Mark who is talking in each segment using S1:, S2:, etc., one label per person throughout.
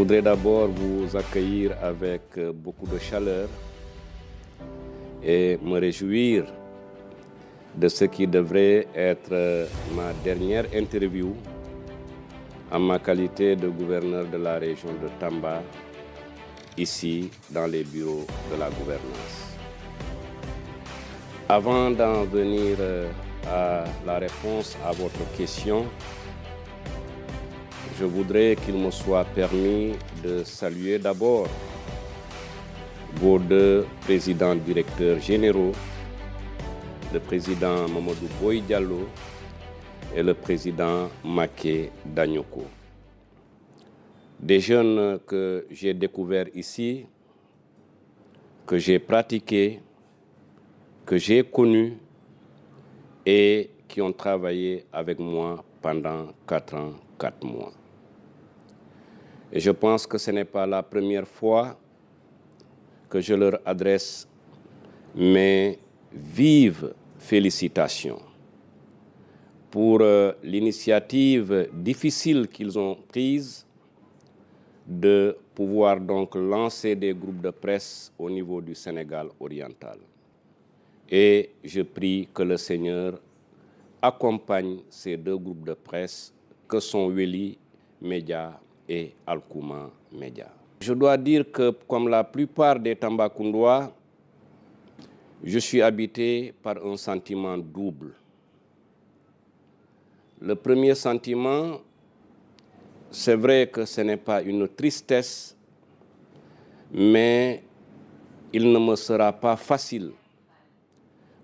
S1: voudrais d'abord vous accueillir avec beaucoup de chaleur et me réjouir de ce qui devrait être ma dernière interview en ma qualité de gouverneur de la région de Tamba, ici dans les bureaux de la gouvernance. Avant d'en venir à la réponse à votre question, je voudrais qu'il me soit permis de saluer d'abord vos deux présidents directeurs généraux, le président Mamadou Boy Diallo et le président Maké Danyoko. Des jeunes que j'ai découverts ici, que j'ai pratiqués, que j'ai connus et qui ont travaillé avec moi pendant 4 ans, 4 mois. Et je pense que ce n'est pas la première fois que je leur adresse mes vives félicitations pour l'initiative difficile qu'ils ont prise de pouvoir donc lancer des groupes de presse au niveau du Sénégal oriental. Et je prie que le Seigneur accompagne ces deux groupes de presse que sont Weli Média et Alkouma Média. Je dois dire que, comme la plupart des Tambacoundois, je suis habité par un sentiment double. Le premier sentiment, c'est vrai que ce n'est pas une tristesse, mais il ne me sera pas facile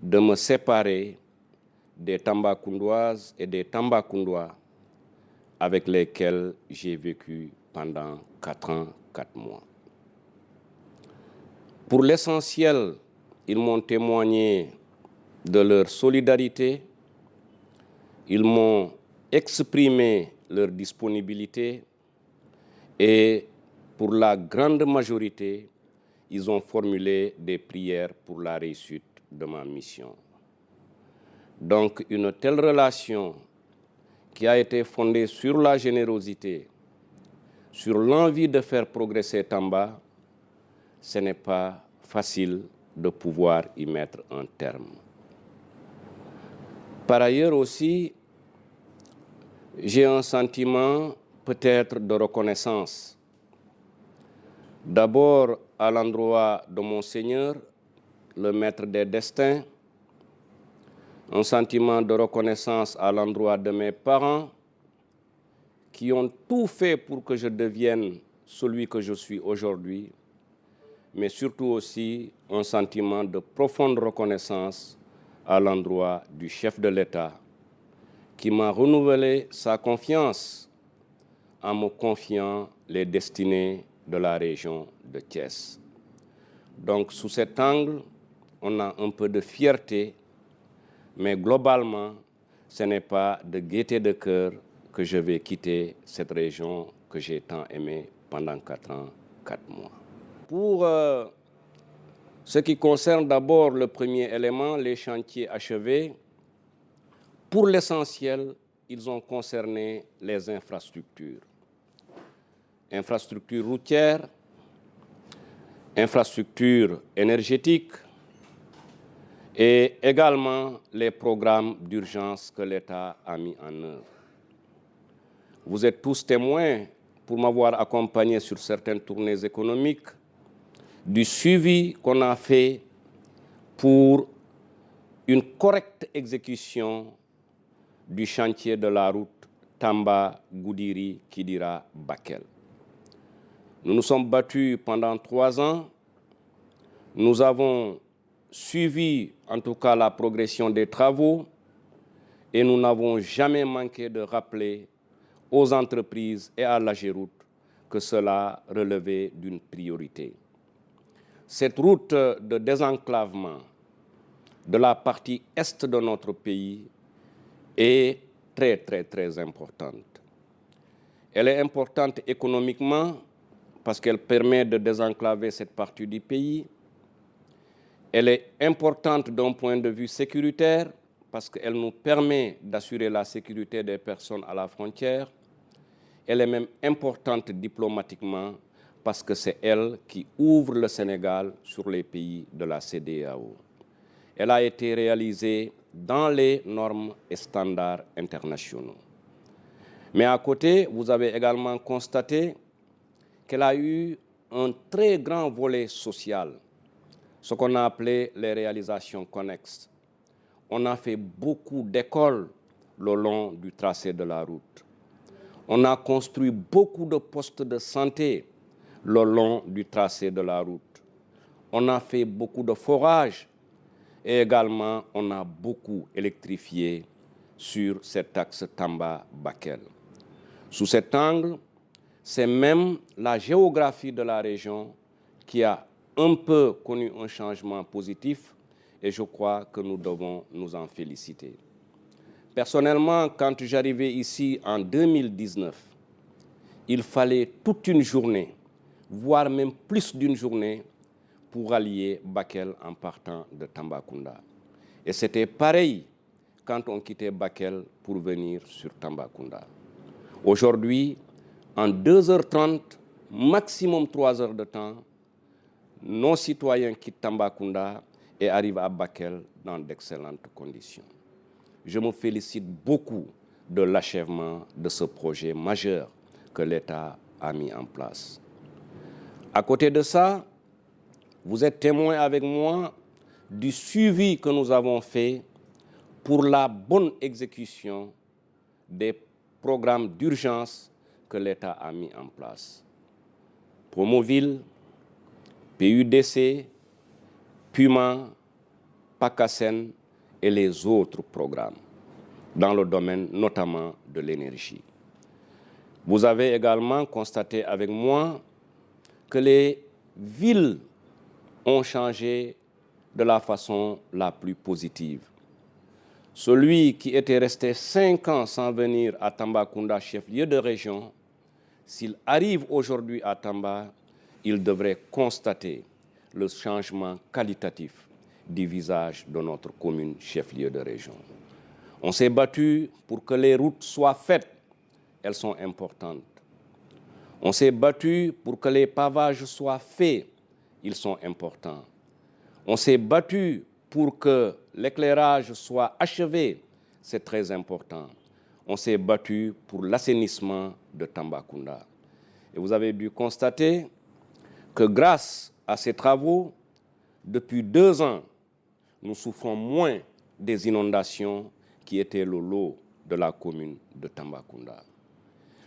S1: de me séparer des Tambacoundoises et des Tambacoundois avec lesquels j'ai vécu pendant 4 ans, 4 mois. Pour l'essentiel, ils m'ont témoigné de leur solidarité, ils m'ont exprimé leur disponibilité et pour la grande majorité, ils ont formulé des prières pour la réussite de ma mission. Donc une telle relation qui a été fondée sur la générosité, sur l'envie de faire progresser Tamba, ce n'est pas facile de pouvoir y mettre un terme. Par ailleurs aussi, j'ai un sentiment peut-être de reconnaissance. D'abord à l'endroit de mon Seigneur, le maître des destins, un sentiment de reconnaissance à l'endroit de mes parents qui ont tout fait pour que je devienne celui que je suis aujourd'hui, mais surtout aussi un sentiment de profonde reconnaissance à l'endroit du chef de l'État qui m'a renouvelé sa confiance en me confiant les destinées de la région de Thiès. Donc sous cet angle, on a un peu de fierté, mais globalement, ce n'est pas de gaieté de cœur que je vais quitter cette région que j'ai tant aimée pendant 4 ans, 4 mois. Pour ce qui concerne d'abord le premier élément, les chantiers achevés, pour l'essentiel, ils ont concerné les infrastructures. Infrastructures routières, infrastructures énergétiques et également les programmes d'urgence que l'État a mis en œuvre. Vous êtes tous témoins, pour m'avoir accompagné sur certaines tournées économiques, du suivi qu'on a fait pour une correcte exécution du chantier de la route Tamba-Goudiri-Kidira-Bakel. Nous nous sommes battus pendant 3 ans. Nous avons suivi en tout cas la progression des travaux et nous n'avons jamais manqué de rappeler aux entreprises et à l'AGEROUTE que cela relevait d'une priorité. Cette route de désenclavement de la partie est de notre pays est très, très, très importante. Elle est importante économiquement parce qu'elle permet de désenclaver cette partie du pays. Elle est importante d'un point de vue sécuritaire parce qu'elle nous permet d'assurer la sécurité des personnes à la frontière. Elle est même importante diplomatiquement parce que c'est elle qui ouvre le Sénégal sur les pays de la CEDEAO. Elle a été réalisée dans les normes et standards internationaux. Mais à côté, vous avez également constaté qu'elle a eu un très grand volet social, ce qu'on a appelé les réalisations connexes. On a fait beaucoup d'écoles le long du tracé de la route. On a construit beaucoup de postes de santé le long du tracé de la route. On a fait beaucoup de forages et également on a beaucoup électrifié sur cet axe Tamba-Bakel. Sous cet angle, c'est même la géographie de la région qui a un peu connu un changement positif et je crois que nous devons nous en féliciter. Personnellement, quand j'arrivais ici en 2019, il fallait toute une journée, voire même plus d'une journée, pour allier Bakel en partant de Tambacounda. Et c'était pareil quand on quittait Bakel pour venir sur Tambacounda. Aujourd'hui, en 2h30, maximum 3 heures de temps, nos citoyens quittent Tambacounda et arrivent à Bakel dans d'excellentes conditions. Je me félicite beaucoup de l'achèvement de ce projet majeur que l'État a mis en place. À côté de ça, vous êtes témoin avec moi du suivi que nous avons fait pour la bonne exécution des programmes d'urgence que l'État a mis en place. Promoville, PUDC, Puma, PACASEN et les autres programmes dans le domaine notamment de l'énergie. Vous avez également constaté avec moi que les villes ont changé de la façon la plus positive. Celui qui était resté 5 ans sans venir à Tambacounda, chef-lieu de région, s'il arrive aujourd'hui à Tamba, il devrait constater le changement qualitatif du visage de notre commune chef-lieu de région. On s'est battu pour que les routes soient faites, elles sont importantes. On s'est battu pour que les pavages soient faits, ils sont importants. On s'est battu pour que l'éclairage soit achevé, c'est très important. On s'est battu pour l'assainissement de Tambacounda. Et vous avez dû constater que grâce à ces travaux, depuis 2 ans, nous souffrons moins des inondations qui étaient le lot de la commune de Tambacounda.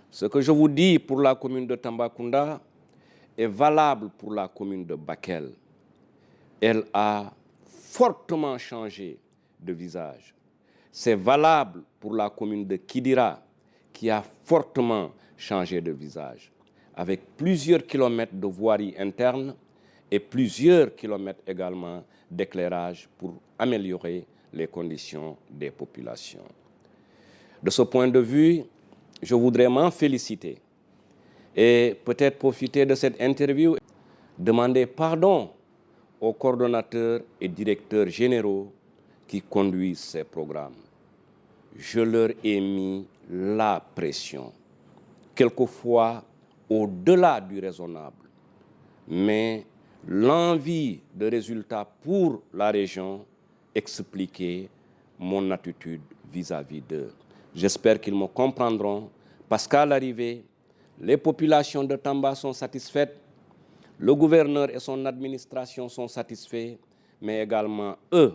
S1: Ce que je vous dis pour la commune de Tambacounda est valable pour la commune de Bakel. Elle a fortement changé de visage. C'est valable pour la commune de Kidira qui a fortement changé de visage, avec plusieurs kilomètres de voirie interne et plusieurs kilomètres également d'éclairage pour améliorer les conditions des populations. De ce point de vue, je voudrais m'en féliciter et peut-être profiter de cette interview, demander pardon aux coordonnateurs et directeurs généraux qui conduisent ces programmes. Je leur ai mis la pression, quelquefois au-delà du raisonnable, mais l'envie de résultats pour la région expliquait mon attitude vis-à-vis d'eux. J'espère qu'ils me comprendront parce qu'à l'arrivée, les populations de Tamba sont satisfaites, le gouverneur et son administration sont satisfaits, mais également eux,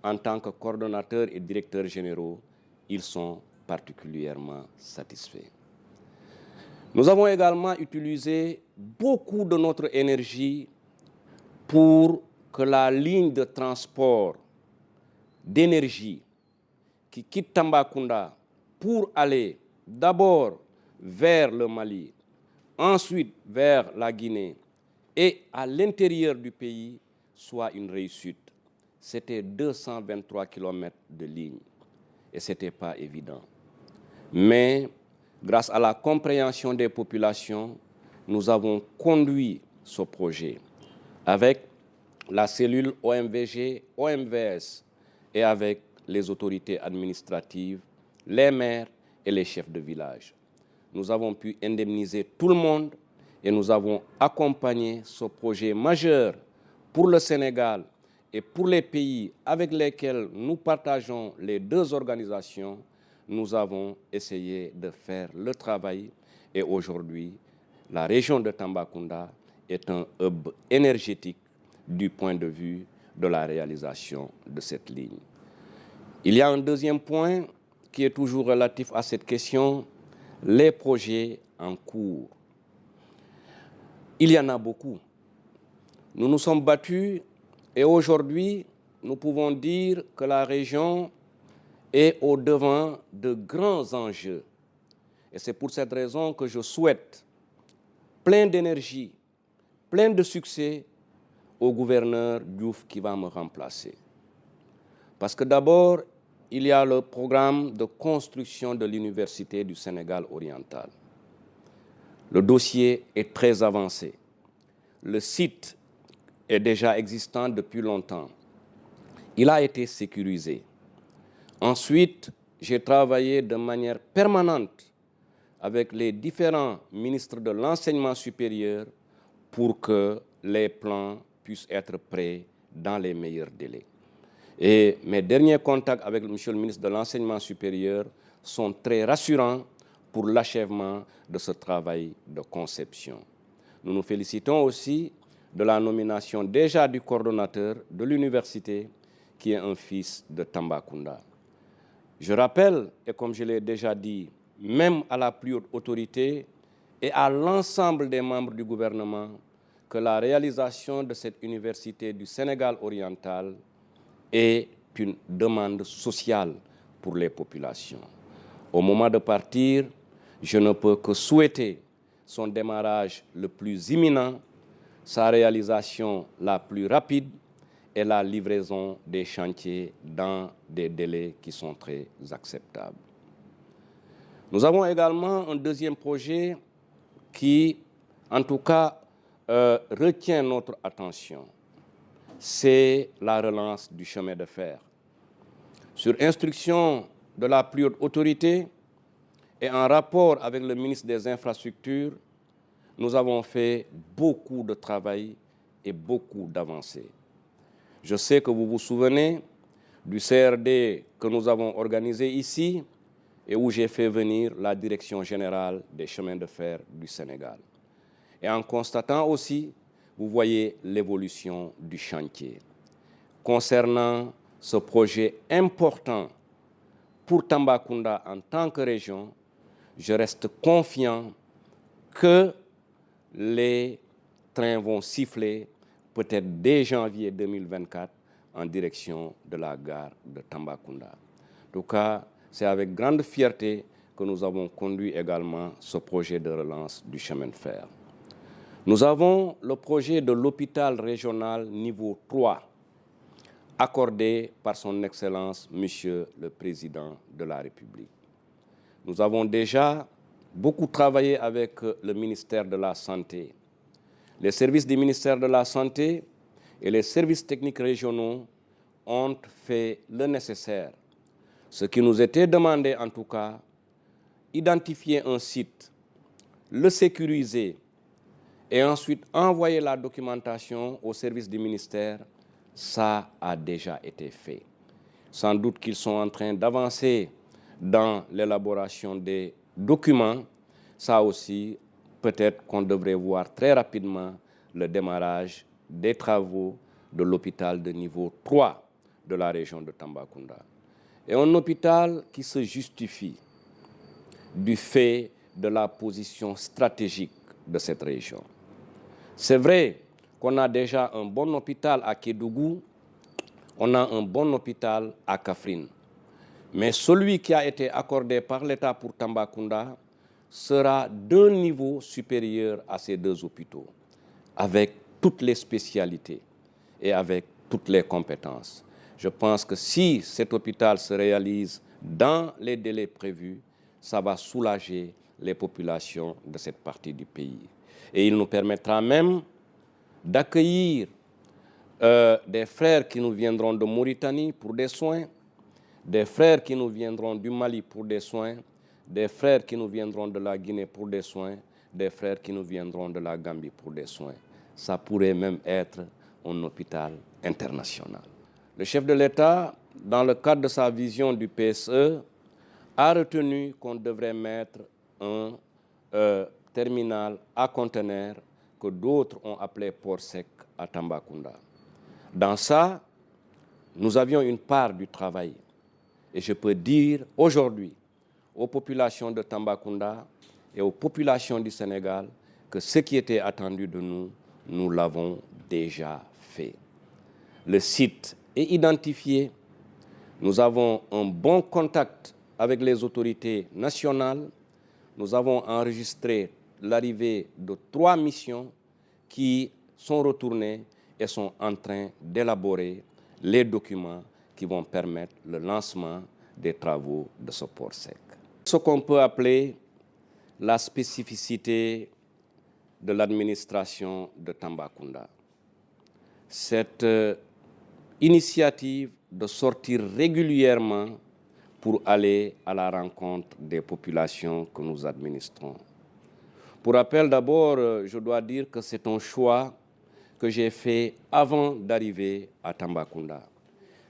S1: en tant que coordonnateurs et directeurs généraux, ils sont particulièrement satisfaits. Nous avons également utilisé beaucoup de notre énergie pour que la ligne de transport d'énergie qui quitte Tambacounda pour aller d'abord vers le Mali, ensuite vers la Guinée et à l'intérieur du pays soit une réussite. C'était 223 km de ligne et ce n'était pas évident. Mais grâce à la compréhension des populations, nous avons conduit ce projet avec la cellule OMVG, OMVS et avec les autorités administratives, les maires et les chefs de village. nous avons pu indemniser tout le monde et nous avons accompagné ce projet majeur pour le Sénégal et pour les pays avec lesquels nous partageons les deux organisations. Nous avons essayé de faire le travail et aujourd'hui, la région de Tambacounda est un hub énergétique du point de vue de la réalisation de cette ligne. Il y a un deuxième point qui est toujours relatif à cette question, les projets en cours. Il y en a beaucoup. Nous nous sommes battus et aujourd'hui, nous pouvons dire que la région est au-devant de grands enjeux. Et c'est pour cette raison que je souhaite plein d'énergie, plein de succès au gouverneur Diouf qui va me remplacer. Parce que d'abord, il y a le programme de construction de l'Université du Sénégal oriental. Le dossier est très avancé. Le site est déjà existant depuis longtemps. Il a été sécurisé. Ensuite, j'ai travaillé de manière permanente avec les différents ministres de l'enseignement supérieur pour que les plans puissent être prêts dans les meilleurs délais. Et mes derniers contacts avec monsieur le ministre de l'Enseignement supérieur sont très rassurants pour l'achèvement de ce travail de conception. Nous nous félicitons aussi de la nomination déjà du coordonnateur de l'université, qui est un fils de Tambacounda. Je rappelle, et comme je l'ai déjà dit, même à la plus haute autorité et à l'ensemble des membres du gouvernement, que la réalisation de cette université du Sénégal oriental est une demande sociale pour les populations. Au moment de partir, je ne peux que souhaiter son démarrage le plus imminent, sa réalisation la plus rapide et la livraison des chantiers dans des délais qui sont très acceptables. Nous avons également un deuxième projet qui, en tout cas, retient notre attention. C'est la relance du chemin de fer. Sur instruction de la plus haute autorité et en rapport avec le ministre des Infrastructures, nous avons fait beaucoup de travail et beaucoup d'avancées. Je sais que vous vous souvenez du CRD que nous avons organisé ici et où j'ai fait venir la Direction générale des chemins de fer du Sénégal. Et en constatant aussi, vous voyez l'évolution du chantier. Concernant ce projet important pour Tambacounda en tant que région, je reste confiant que les trains vont siffler peut-être dès janvier 2024 en direction de la gare de Tambacounda. En tout cas, c'est avec grande fierté que nous avons conduit également ce projet de relance du chemin de fer. Nous avons le projet de l'hôpital régional niveau 3, accordé par son Excellence, Monsieur le Président de la République. Nous avons déjà beaucoup travaillé avec le ministère de la Santé. Les services du ministère de la Santé et les services techniques régionaux ont fait le nécessaire. Ce qui nous était demandé en tout cas, identifier un site, le sécuriser et ensuite envoyer la documentation au service du ministère, ça a déjà été fait. Sans doute qu'ils sont en train d'avancer dans l'élaboration des documents. Ça aussi, peut-être qu'on devrait voir très rapidement le démarrage des travaux de l'hôpital de niveau 3 de la région de Tambacounda. Et un hôpital qui se justifie du fait de la position stratégique de cette région. C'est vrai qu'on a déjà un bon hôpital à Kédougou, on a un bon hôpital à Kaffrine. Mais celui qui a été accordé par l'État pour Tambacounda sera d'un niveau supérieur à ces deux hôpitaux, avec toutes les spécialités et avec toutes les compétences. Je pense que si cet hôpital se réalise dans les délais prévus, ça va soulager les populations de cette partie du pays. Et il nous permettra même d'accueillir des frères qui nous viendront de Mauritanie pour des soins, des frères qui nous viendront du Mali pour des soins, des frères qui nous viendront de la Guinée pour des soins, des frères qui nous viendront de la Gambie pour des soins. Ça pourrait même être un hôpital international. Le chef de l'État, dans le cadre de sa vision du PSE, a retenu qu'on devrait mettre un terminal à conteneurs que d'autres ont appelé port sec à Tambacounda. Dans ça, nous avions une part du travail. Et je peux dire aujourd'hui aux populations de Tambacounda et aux populations du Sénégal que ce qui était attendu de nous, nous l'avons déjà fait. Le site est identifié. Nous avons un bon contact avec les autorités nationales. Nous avons enregistré l'arrivée de 3 missions qui sont retournées et sont en train d'élaborer les documents qui vont permettre le lancement des travaux de ce port sec. Ce qu'on peut appeler la spécificité de l'administration de Tambacounda. Cette initiative de sortir régulièrement pour aller à la rencontre des populations que nous administrons. Pour rappel, d'abord, je dois dire que c'est un choix que j'ai fait avant d'arriver à Tambacounda.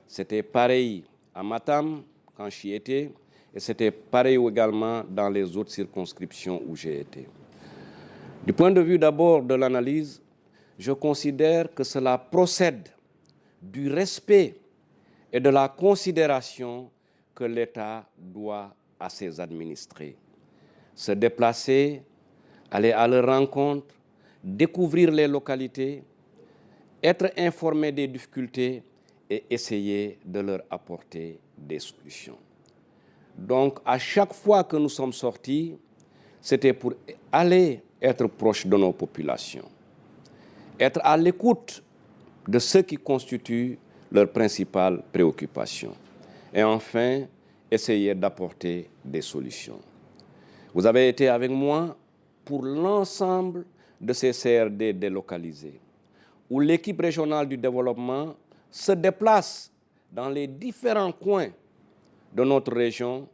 S1: C'était pareil à Matam, quand j'y étais, et c'était pareil également dans les autres circonscriptions où j'ai été. Du point de vue d'abord de l'analyse, je considère que cela procède du respect et de la considération que l'État doit à ses administrés. Se déplacer, aller à leur rencontre, découvrir les localités, être informé des difficultés et essayer de leur apporter des solutions. Donc, à chaque fois que nous sommes sortis, c'était pour aller être proche de nos populations, être à l'écoute de ce qui constitue leur principale préoccupation. Et enfin, essayer d'apporter des solutions. Vous avez été avec moi pour l'ensemble de ces CRD délocalisés, où l'équipe régionale du développement se déplace dans les différents coins de notre région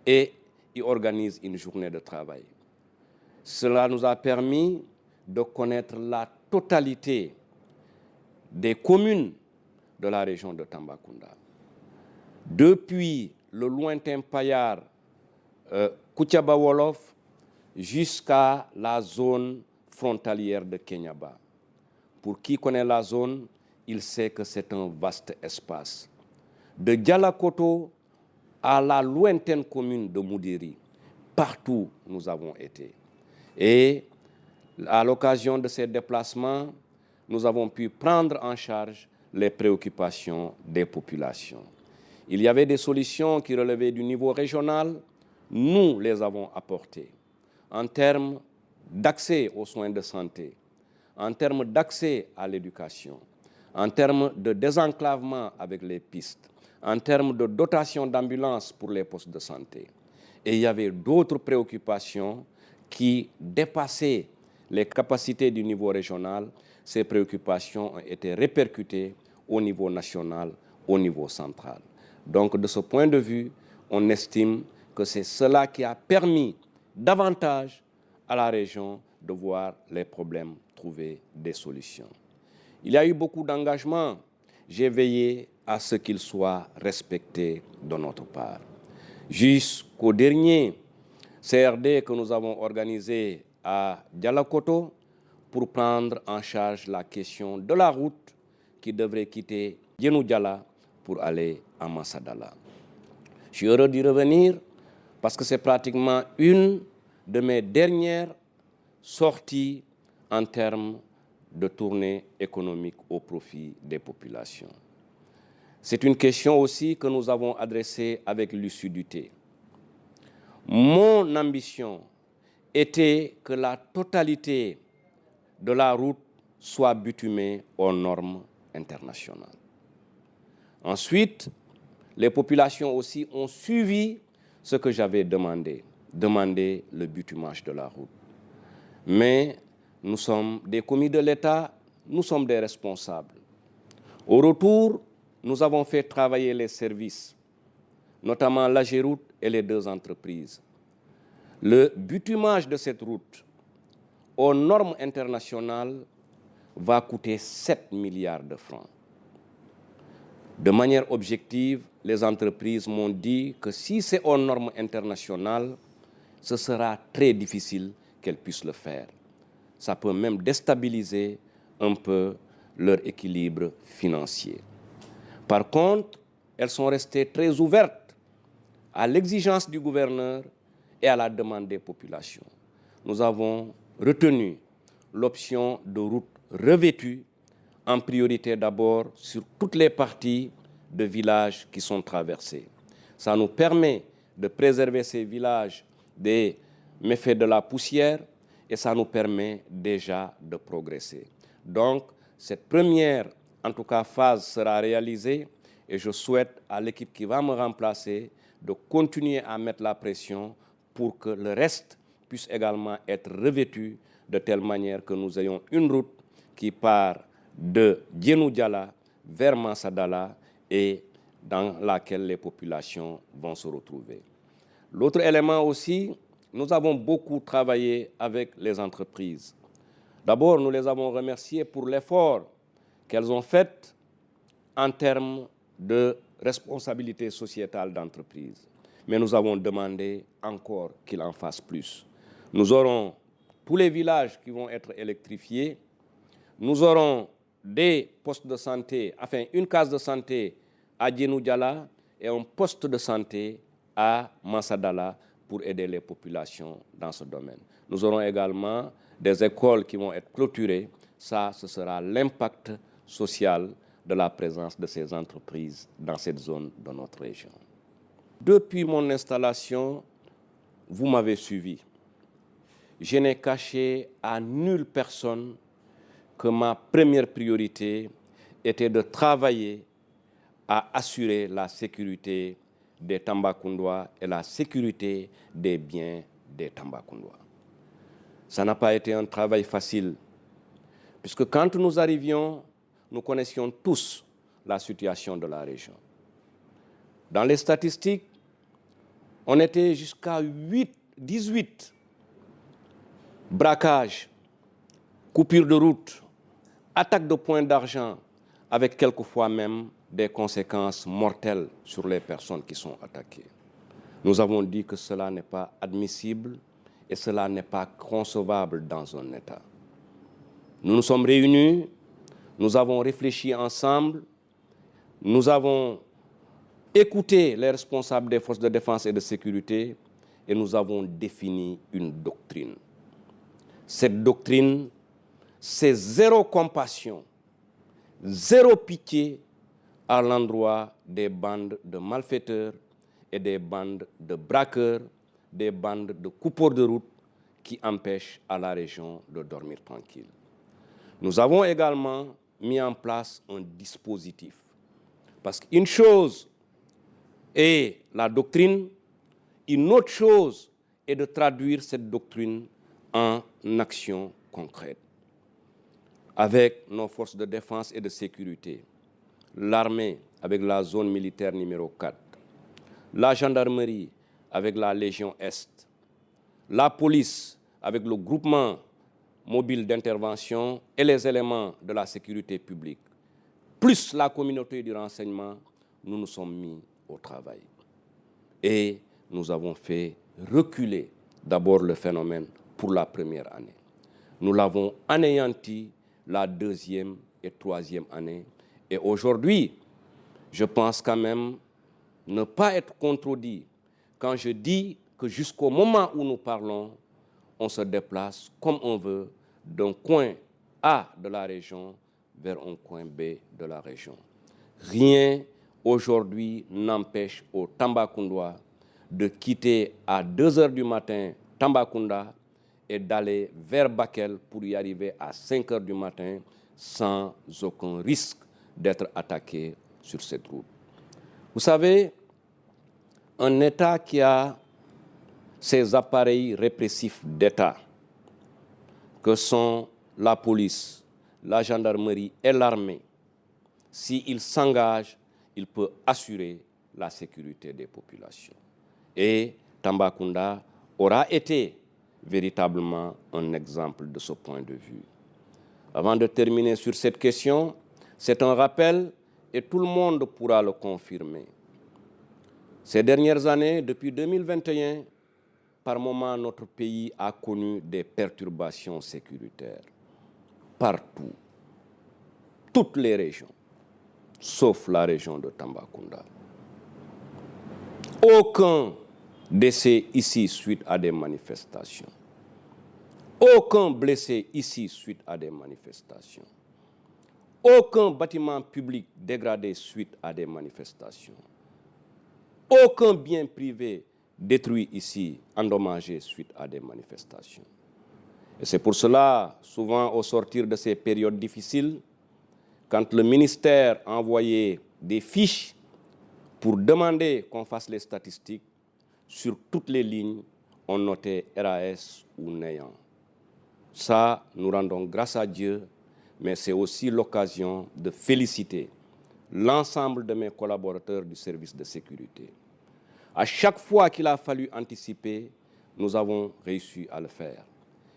S1: et y organise une journée de travail. Cela nous a permis de connaître la totalité des communes de la région de Tambacounda. Depuis le lointain Payar, Koutiaba Wolof, jusqu'à la zone frontalière de Kenyaba. Pour qui connaît la zone, il sait que c'est un vaste espace. De Dialakoto à la lointaine commune de Moudiri, partout nous avons été. Et à l'occasion de ces déplacements, nous avons pu prendre en charge les préoccupations des populations. Il y avait des solutions qui relevaient du niveau régional, nous les avons apportées. En termes d'accès aux soins de santé, en termes d'accès à l'éducation, en termes de désenclavement avec les pistes, en termes de dotation d'ambulances pour les postes de santé. Et il y avait d'autres préoccupations qui dépassaient les capacités du niveau régional. Ces préoccupations ont été répercutées au niveau national, au niveau central. Donc, de ce point de vue, on estime que c'est cela qui a permis davantage à la région de voir les problèmes, trouver des solutions. Il y a eu beaucoup d'engagement. J'ai veillé à ce qu'ils soient respectés de notre part. Jusqu'au dernier CRD que nous avons organisé à Dialakoto pour prendre en charge la question de la route qui devrait quitter Djenou-Diala pour aller à Massadala. Je suis heureux d'y revenir parce que c'est pratiquement une de mes dernières sorties en termes de tournée économique au profit des populations. C'est une question aussi que nous avons adressée avec lucidité. Mon ambition était que la totalité de la route soit bitumée aux normes internationales. Ensuite, les populations aussi ont suivi ce que j'avais demandé le bitumage de la route. Mais nous sommes des commis de l'État, nous sommes des responsables. Au retour, nous avons fait travailler les services, notamment l'AGEROUTE et les 2 entreprises. Le bitumage de cette route aux normes internationales va coûter 7 milliards de francs. De manière objective, les entreprises m'ont dit que si c'est aux normes internationales, ce sera très difficile qu'elles puissent le faire. Ça peut même déstabiliser un peu leur équilibre financier. Par contre, elles sont restées très ouvertes à l'exigence du gouverneur et à la demande des populations. Nous avons retenu l'option de route revêtue, en priorité d'abord sur toutes les parties de villages qui sont traversés. Ça nous permet de préserver ces villages des méfaits de la poussière et ça nous permet déjà de progresser. Donc, cette première, en tout cas, phase sera réalisée et je souhaite à l'équipe qui va me remplacer de continuer à mettre la pression pour que le reste puisse également être revêtu de telle manière que nous ayons une route qui part de Djenou-Diala vers Mansadala et dans laquelle les populations vont se retrouver. L'autre élément aussi, nous avons beaucoup travaillé avec les entreprises. D'abord, nous les avons remerciées pour l'effort qu'elles ont fait en termes de responsabilité sociétale d'entreprise. Mais nous avons demandé encore qu'ils en fassent plus. Nous aurons tous les villages qui vont être électrifiés. Nous aurons des postes de santé, enfin une case de santé à Djenou-Diala et un poste de santé à Mansadala pour aider les populations dans ce domaine. Nous aurons également des écoles qui vont être clôturées. Ça, ce sera l'impact social de la présence de ces entreprises dans cette zone de notre région. Depuis mon installation, vous m'avez suivi. Je n'ai caché à nulle personne que ma première priorité était de travailler à assurer la sécurité des Tambacoundois et la sécurité des biens des Tambacoundois. Ça n'a pas été un travail facile, puisque quand nous arrivions, nous connaissions tous la situation de la région. Dans les statistiques, on était jusqu'à 18 braquages, coupures de route, attaques de points d'argent, avec quelquefois même des conséquences mortelles sur les personnes qui sont attaquées. Nous avons dit que cela n'est pas admissible et cela n'est pas concevable dans un État. Nous nous sommes réunis, nous avons réfléchi ensemble, nous avons écouté les responsables des forces de défense et de sécurité et nous avons défini une doctrine. Cette doctrine, c'est zéro compassion, zéro pitié à l'endroit des bandes de malfaiteurs et des bandes de braqueurs, des bandes de coupeurs de route qui empêchent à la région de dormir tranquille. Nous avons également mis en place un dispositif. Parce qu'une chose est la doctrine, une autre chose est de traduire cette doctrine en action concrète. Avec nos forces de défense et de sécurité, l'armée avec la zone militaire numéro 4, la gendarmerie avec la Légion Est, la police avec le groupement mobile d'intervention et les éléments de la sécurité publique, plus la communauté du renseignement, nous nous sommes mis au travail. Et nous avons fait reculer d'abord le phénomène pour la première année. Nous l'avons anéanti la deuxième et troisième année. Et aujourd'hui, je pense quand même ne pas être contredit quand je dis que jusqu'au moment où nous parlons, on se déplace comme on veut d'un coin A de la région vers un coin B de la région. Rien aujourd'hui n'empêche aux Tambacoundois de quitter à 2 heures du matin Tambacounda et d'aller vers Bakel pour y arriver à 5 heures du matin sans aucun risque d'être attaqué sur cette route. Vous savez, un État qui a ses appareils répressifs d'État, que sont la police, la gendarmerie et l'armée, s'il s'engage, il peut assurer la sécurité des populations. Et Tambacounda aura été véritablement un exemple de ce point de vue. Avant de terminer sur cette question, c'est un rappel et tout le monde pourra le confirmer. Ces dernières années, depuis 2021, par moments, notre pays a connu des perturbations sécuritaires. Partout, toutes les régions, sauf la région de Tambacounda. Aucun décès ici suite à des manifestations. Aucun blessé ici suite à des manifestations. Aucun bâtiment public dégradé suite à des manifestations. Aucun bien privé détruit ici, endommagé suite à des manifestations. Et c'est pour cela, souvent au sortir de ces périodes difficiles, quand le ministère envoyait des fiches pour demander qu'on fasse les statistiques, sur toutes les lignes, on notait RAS ou néant. Ça, nous rendons grâce à Dieu, mais c'est aussi l'occasion de féliciter l'ensemble de mes collaborateurs du service de sécurité. À chaque fois qu'il a fallu anticiper, nous avons réussi à le faire.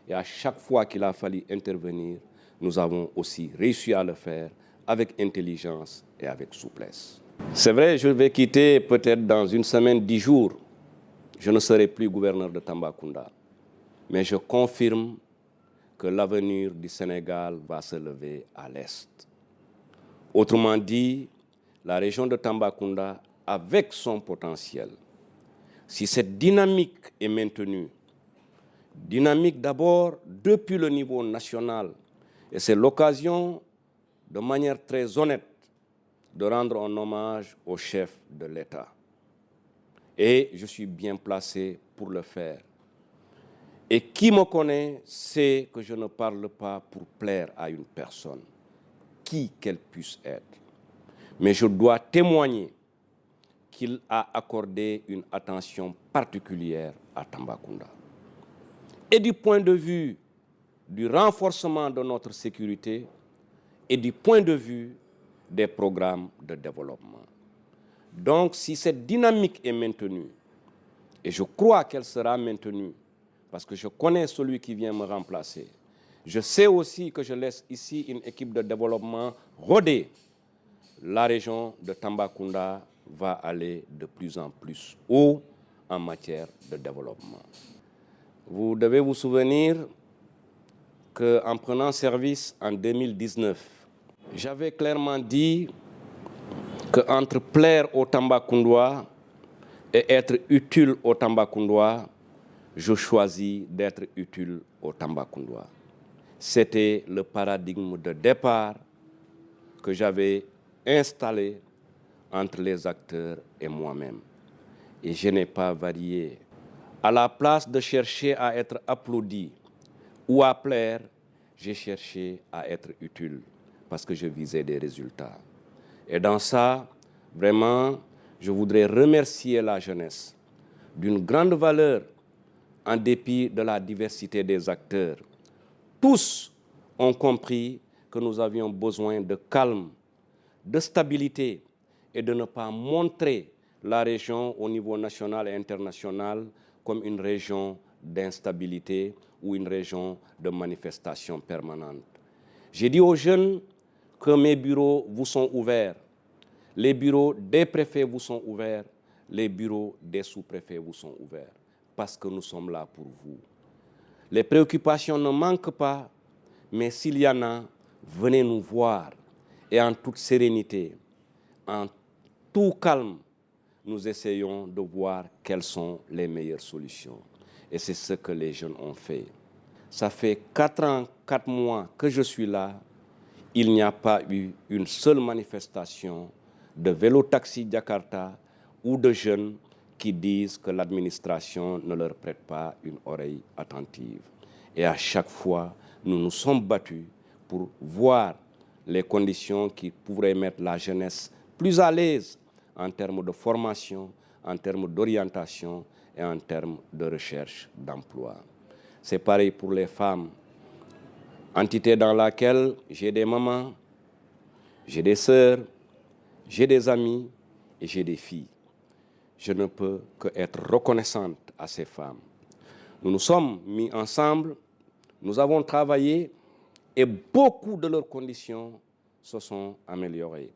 S1: Et à chaque fois qu'il a fallu intervenir, nous avons aussi réussi à le faire avec intelligence et avec souplesse. C'est vrai, je vais quitter peut-être dans une semaine, 10 jours. Je ne serai plus gouverneur de Tambacounda. Mais je confirme que l'avenir du Sénégal va se lever à l'est. Autrement dit, la région de Tambacounda, avec son potentiel, si cette dynamique est maintenue, dynamique d'abord depuis le niveau national, et c'est l'occasion, de manière très honnête, de rendre un hommage au chef de l'État. Et je suis bien placé pour le faire. Et qui me connaît sait que je ne parle pas pour plaire à une personne, qui qu'elle puisse être. Mais je dois témoigner qu'il a accordé une attention particulière à Tambacounda. Et du point de vue du renforcement de notre sécurité et du point de vue des programmes de développement. Donc, si cette dynamique est maintenue, et je crois qu'elle sera maintenue, parce que je connais celui qui vient me remplacer, je sais aussi que je laisse ici une équipe de développement rodée. La région de Tambacounda va aller de plus en plus haut en matière de développement. Vous devez vous souvenir qu'en prenant service en 2019, j'avais clairement dit qu'entre plaire aux Tambacoundois et être utile aux Tambacoundois, je choisis d'être utile aux Tambacoundois. C'était le paradigme de départ que j'avais installé entre les acteurs et moi-même. Et je n'ai pas varié. À la place de chercher à être applaudi ou à plaire, j'ai cherché à être utile parce que je visais des résultats. Et dans ça, vraiment, je voudrais remercier la jeunesse d'une grande valeur en dépit de la diversité des acteurs. Tous ont compris que nous avions besoin de calme, de stabilité et de ne pas montrer la région au niveau national et international comme une région d'instabilité ou une région de manifestation permanente. J'ai dit aux jeunes que mes bureaux vous sont ouverts, les bureaux des préfets vous sont ouverts, les bureaux des sous-préfets vous sont ouverts, parce que nous sommes là pour vous. Les préoccupations ne manquent pas, mais s'il y en a, venez nous voir. Et en toute sérénité, en tout calme, nous essayons de voir quelles sont les meilleures solutions. Et c'est ce que les jeunes ont fait. Ça fait 4 ans, 4 mois que je suis là. Il n'y a pas eu une seule manifestation de vélo-taxi Jakarta ou de jeunes qui disent que l'administration ne leur prête pas une oreille attentive. Et à chaque fois, nous nous sommes battus pour voir les conditions qui pourraient mettre la jeunesse plus à l'aise en termes de formation, en termes d'orientation et en termes de recherche d'emploi. C'est pareil pour les femmes, entité dans laquelle j'ai des mamans, j'ai des sœurs, j'ai des amis et j'ai des filles. Je ne peux qu'être reconnaissante à ces femmes. Nous nous sommes mis ensemble, nous avons travaillé et beaucoup de leurs conditions se sont améliorées.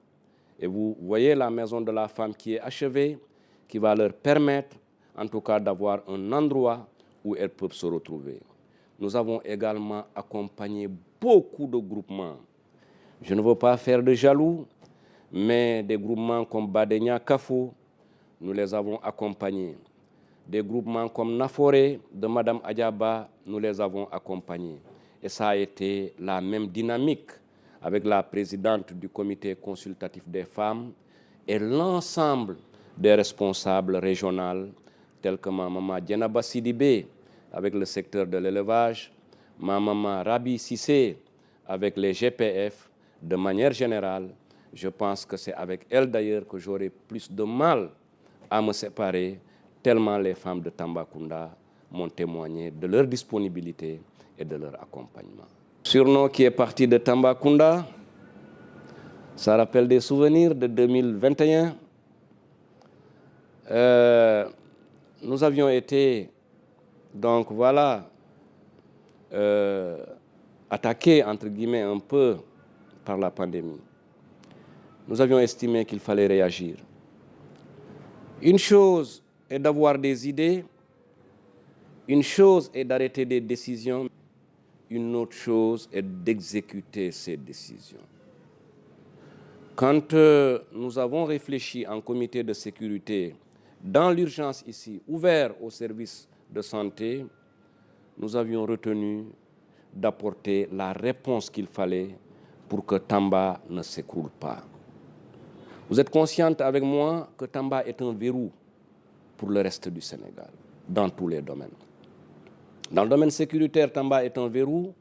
S1: Et vous voyez la maison de la femme qui est achevée, qui va leur permettre en tout cas d'avoir un endroit où elles peuvent se retrouver. Nous avons également accompagné beaucoup de groupements. Je ne veux pas faire de jaloux, mais des groupements comme Badenia Kafou, nous les avons accompagnés. Des groupements comme Naforé de Madame Adiaba, nous les avons accompagnés. Et ça a été la même dynamique avec la présidente du comité consultatif des femmes et l'ensemble des responsables régionaux tels que ma maman Djenaba Sidibé avec le secteur de l'élevage, ma maman Rabi Sissé avec les GPF. De manière générale, je pense que c'est avec elle d'ailleurs que j'aurai plus de mal à me séparer, tellement les femmes de Tambacounda m'ont témoigné de leur disponibilité et de leur accompagnement. Surnom qui est parti de Tambacounda, ça rappelle des souvenirs de 2021. Nous avions été, donc voilà, attaqués, entre guillemets, un peu par la pandémie. Nous avions estimé qu'il fallait réagir. Une chose est d'avoir des idées, une chose est d'arrêter des décisions, une autre chose est d'exécuter ces décisions. Quand nous avons réfléchi en comité de sécurité, dans l'urgence ici, ouvert aux services de santé, nous avions retenu d'apporter la réponse qu'il fallait pour que Tamba ne s'écroule pas. Vous êtes consciente avec moi que Tamba est un verrou pour le reste du Sénégal, dans tous les domaines. Dans le domaine sécuritaire, Tamba est un verrou.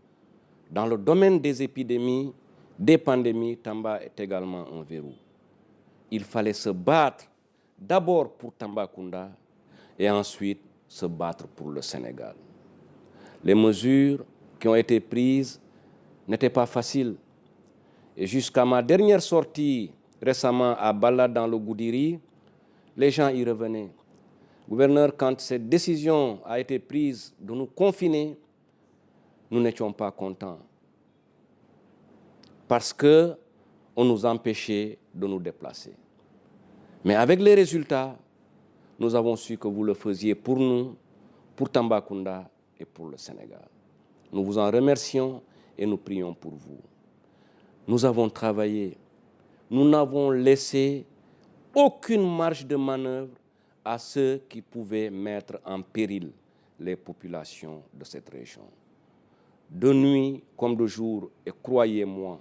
S1: Dans le domaine des épidémies, des pandémies, Tamba est également un verrou. Il fallait se battre d'abord pour Tambacounda et ensuite se battre pour le Sénégal. Les mesures qui ont été prises n'étaient pas faciles. Et jusqu'à ma dernière sortie récemment à Bala dans le Goudiri, les gens y revenaient. Gouverneur, quand cette décision a été prise de nous confiner, nous n'étions pas contents. Parce qu'on nous empêchait de nous déplacer. Mais avec les résultats, nous avons su que vous le faisiez pour nous, pour Tambacounda et pour le Sénégal. Nous vous en remercions et nous prions pour vous. Nous avons travaillé. Nous n'avons laissé aucune marge de manœuvre à ceux qui pouvaient mettre en péril les populations de cette région. De nuit comme de jour, et croyez-moi,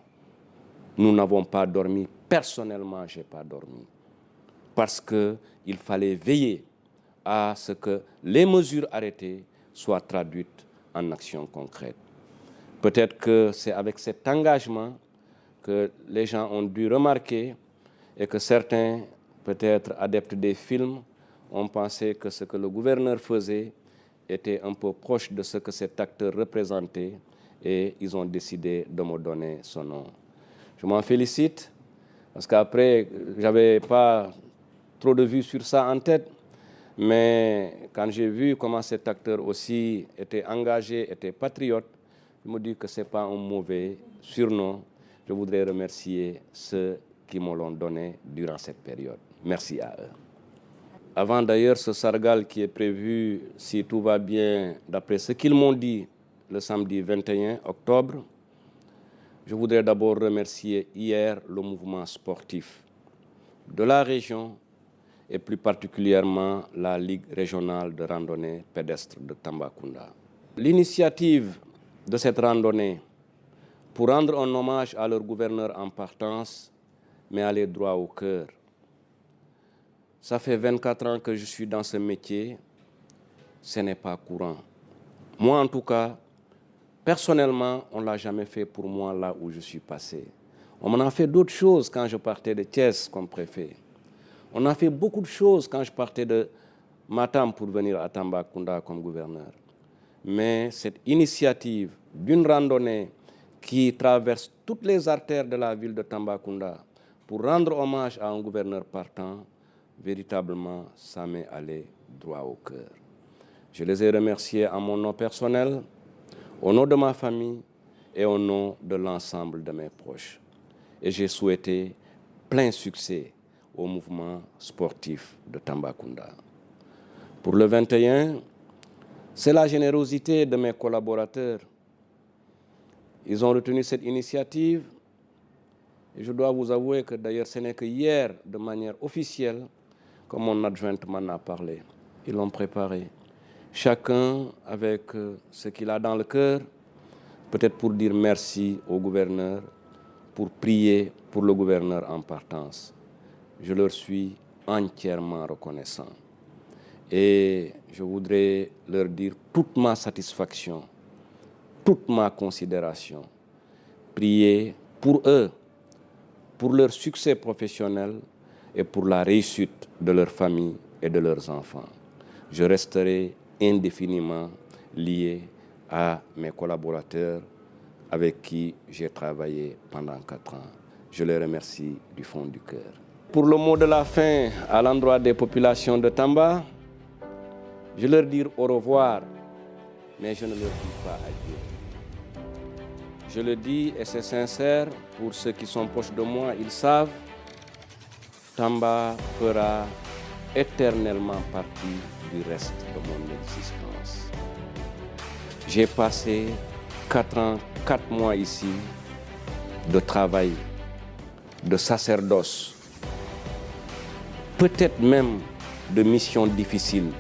S1: nous n'avons pas dormi. Personnellement, je n'ai pas dormi. Parce qu'il fallait veiller à ce que les mesures arrêtées soient traduites en actions concrètes. Peut-être que c'est avec cet engagement que les gens ont dû remarquer et que certains, peut-être adeptes des films, ont pensé que ce que le gouverneur faisait était un peu proche de ce que cet acteur représentait et ils ont décidé de me donner son nom. Je m'en félicite parce qu'après, je n'avais pas trop de vues sur ça en tête, mais quand j'ai vu comment cet acteur aussi était engagé, était patriote, je me dis que ce n'est pas un mauvais surnom. Je voudrais remercier ceux qui me l'ont donné durant cette période. Merci à eux. Avant d'ailleurs ce Sargal qui est prévu, si tout va bien, d'après ce qu'ils m'ont dit, le samedi 21 octobre, je voudrais d'abord remercier hier le mouvement sportif de la région et plus particulièrement la Ligue régionale de randonnée pédestre de Tambacounda. L'initiative de cette randonnée pour rendre un hommage à leur gouverneur en partance, mais aller droit au cœur. Ça fait 24 ans que je suis dans ce métier, ce n'est pas courant. Moi en tout cas, personnellement, on ne l'a jamais fait pour moi là où je suis passé. On m'en a fait d'autres choses quand je partais de Thiès comme préfet. On a fait beaucoup de choses quand je partais de Matam pour venir à Tambacounda comme gouverneur. Mais cette initiative d'une randonnée qui traverse toutes les artères de la ville de Tambacounda pour rendre hommage à un gouverneur partant, véritablement, ça m'est allé droit au cœur. Je les ai remerciés en mon nom personnel, au nom de ma famille et au nom de l'ensemble de mes proches. Et j'ai souhaité plein succès au mouvement sportif de Tambacounda. Pour le 21, c'est la générosité de mes collaborateurs. Ils ont retenu cette initiative et je dois vous avouer que d'ailleurs ce n'est que hier, de manière officielle, que mon adjointe m'en a parlé. Ils l'ont préparé. Chacun avec ce qu'il a dans le cœur, peut-être pour dire merci au gouverneur, pour prier pour le gouverneur en partance. Je leur suis entièrement reconnaissant. Et je voudrais leur dire toute ma satisfaction, toute ma considération. Prier pour eux, pour leur succès professionnel et pour la réussite de leur famille et de leurs enfants. Je resterai indéfiniment lié à mes collaborateurs avec qui j'ai travaillé pendant 4 ans. Je les remercie du fond du cœur. Pour le mot de la fin à l'endroit des populations de Tamba, je leur dis au revoir, mais je ne leur dis pas adieu. Je le dis et c'est sincère, pour ceux qui sont proches de moi, ils savent, Tamba fera éternellement partie du reste de mon existence. J'ai passé 4 ans, 4 mois ici de travail, de sacerdoce, peut-être même de missions difficiles.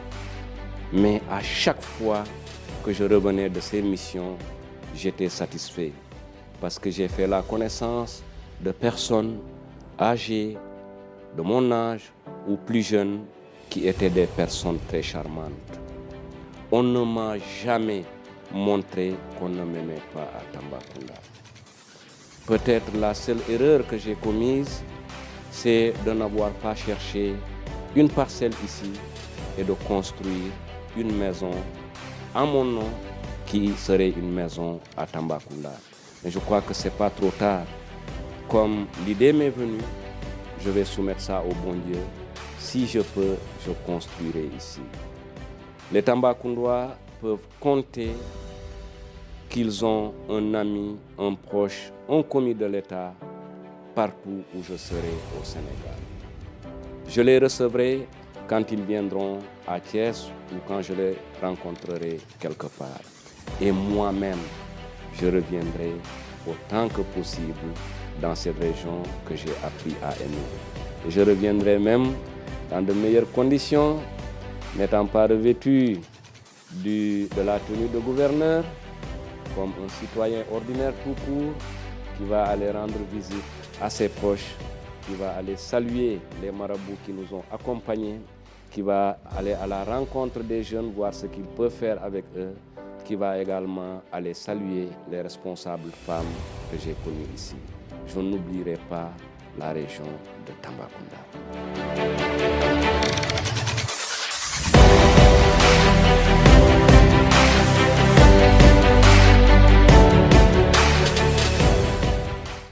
S1: Mais à chaque fois que je revenais de ces missions, j'étais satisfait parce que j'ai fait la connaissance de personnes âgées, de mon âge ou plus jeunes, qui étaient des personnes très charmantes. On ne m'a jamais montré qu'on ne m'aimait pas à Tambacounda. Peut-être la seule erreur que j'ai commise, c'est de n'avoir pas cherché une parcelle ici et de construire une maison à mon nom qui serait une maison à Tambacounda. Mais je crois que ce n'est pas trop tard. Comme l'idée m'est venue, je vais soumettre ça au bon Dieu. Si je peux, je construirai ici. Les Tambacoundois peuvent compter qu'ils ont un ami, un proche, un commis de l'État partout où je serai au Sénégal. Je les recevrai quand ils viendront à Thiès ou quand je les rencontrerai quelque part. Et moi-même, je reviendrai autant que possible dans cette région que j'ai appris à aimer. Et je reviendrai même dans de meilleures conditions, n'étant pas revêtu de la tenue de gouverneur, comme un citoyen ordinaire tout court, qui va aller rendre visite à ses proches, qui va aller saluer les marabouts qui nous ont accompagnés, qui va aller à la rencontre des jeunes, voir ce qu'ils peuvent faire avec eux, qui va également aller saluer les responsables femmes que j'ai connues ici. Je n'oublierai pas la région de Tambacounda.